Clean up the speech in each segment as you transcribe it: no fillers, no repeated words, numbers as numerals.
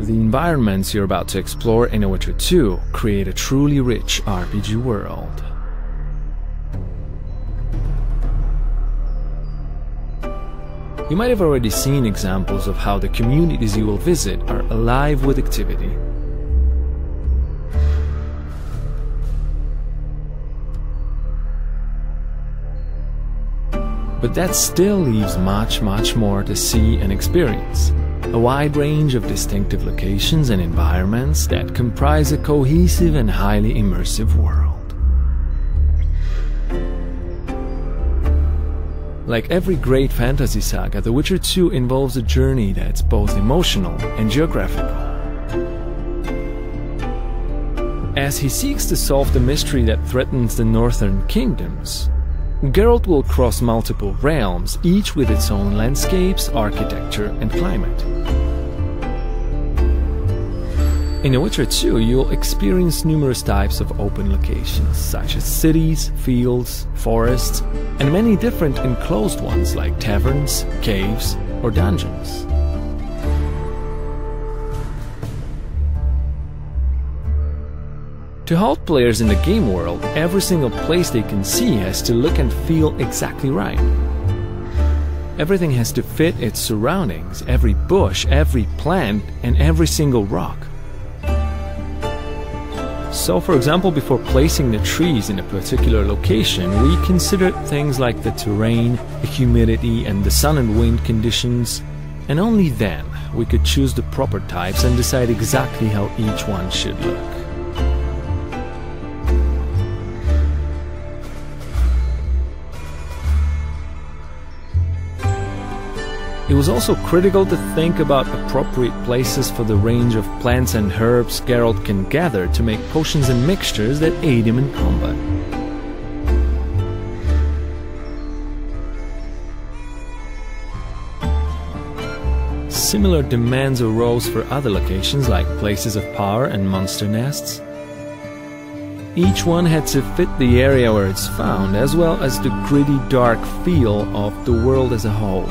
The environments you're about to explore in The Witcher 2 create a truly rich RPG world. You might have already seen examples of how the communities you will visit are alive with activity. But that still leaves much more to see and experience. A wide range of distinctive locations and environments that comprise a cohesive and highly immersive world. Like every great fantasy saga, The Witcher 2 involves a journey that's both emotional and geographical. As he seeks to solve the mystery that threatens the northern kingdoms, Geralt will cross multiple realms, each with its own landscapes, architecture, and climate. In The Witcher 2, you'll experience numerous types of open locations, such as cities, fields, forests, and many different enclosed ones like taverns, caves, or dungeons. To hold players in the game world, every single place they can see has to look and feel exactly right. Everything has to fit its surroundings, every bush, every plant, and every single rock. So, for example, before placing the trees in a particular location, we considered things like the terrain, the humidity, and the sun and wind conditions, and only then we could choose the proper types and decide exactly how each one should look. It was also critical to think about appropriate places for the range of plants and herbs Geralt can gather to make potions and mixtures that aid him in combat. Similar demands arose for other locations like places of power and monster nests. Each one had to fit the area where it's found, as well as the gritty, dark feel of the world as a whole.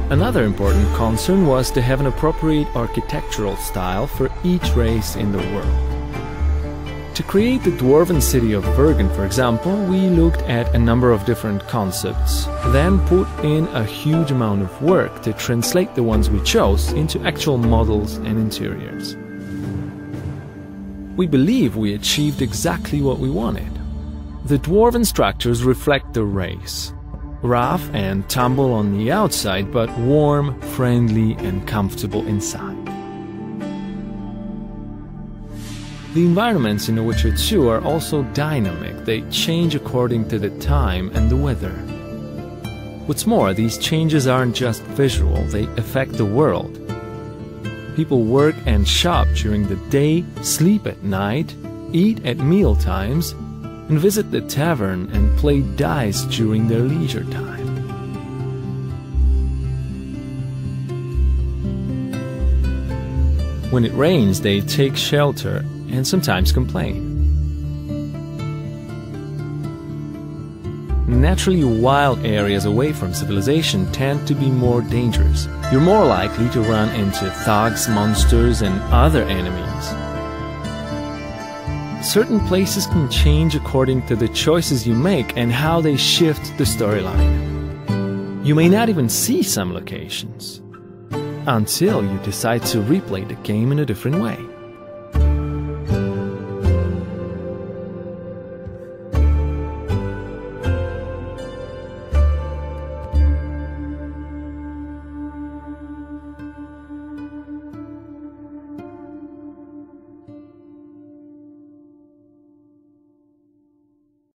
Another important concern was to have an appropriate architectural style for each race in the world. To create the dwarven city of Vergen, for example, we looked at a number of different concepts, then put in a huge amount of work to translate the ones we chose into actual models and interiors. We believe we achieved exactly what we wanted. The dwarven structures reflect the race. Rough and tumble on the outside, but warm, friendly, and comfortable inside. The environments in The Witcher 2 are also dynamic. They change according to the time and the weather. What's more, these changes aren't just visual, they affect the world. People work and shop during the day, sleep at night, eat at meal times, and visit the tavern and play dice during their leisure time. When it rains, they take shelter and sometimes complain. Naturally, wild areas away from civilization tend to be more dangerous. You're more likely to run into thugs, monsters, and other enemies. Certain places can change according to the choices you make and how they shift the storyline. You may not even see some locations until you decide to replay the game in a different way.